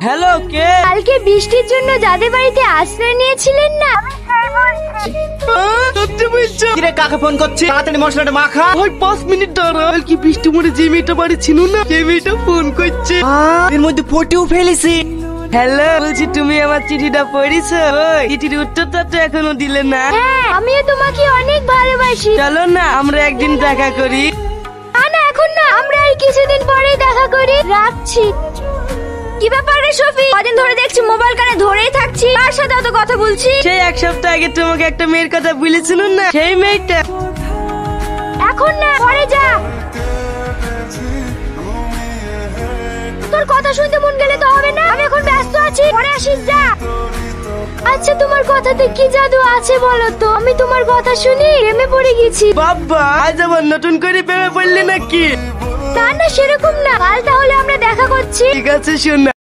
Hello, কে? কালকে বৃষ্টির জন্য যাদের বাড়িতে আশ্রয় নিয়েছিলেন না, সত্যি বলছো? কিরে, কাকে ফোন করছিস? তাড়াতাড়ি মশলাটা মাখা। ওই 5 মিনিট দাঁড়া। কি বৃষ্টি মরে যে মেয়েটা বাড়ি ছিল না, সেই মেয়েটা ফোন করছে। এর মধ্যে ফটেও ফেলেছি। হ্যালো, বলছি তুমি আমার চিঠিটা পড়িছো? ওই চিঠির উত্তরটা তো এখনো দিলে না। হ্যাঁ আমিও তোমাকে অনেক ভালোবাসি। চলো না আমরা একদিন দেখা করি। না না এখন না, আমরা আর কিছুদিন পরেই দেখা করি। রাখছি। কি ব্যাপার রে শফি, কদিন ধরে দেখছি মোবাইল কানে ধরেই থাকছি, কার সাথে অত কথা বলছি? সেই 1 সপ্তাহ আগে তোমাকে একটা মেয়ের কথা বলেছিল না, সেই মেয়েটা। এখন না, পরে যা। তোর কথা শুনতে মন গেলে তো হবে না, আমি এখন ব্যস্ত আছি, পরে আসিস, যা। আচ্ছা তোমার কথাতে কি জাদু আছে বলো তো? আমি তোমার কথা শুনি প্রেমে পড়ে গেছি। বাবা, আজ আবার নতুন করে প্রেমে পড়লে নাকি? না না সেরকম না, কাল তাহলে আমরা দেখা করছি। ঠিক আছে, শোনা।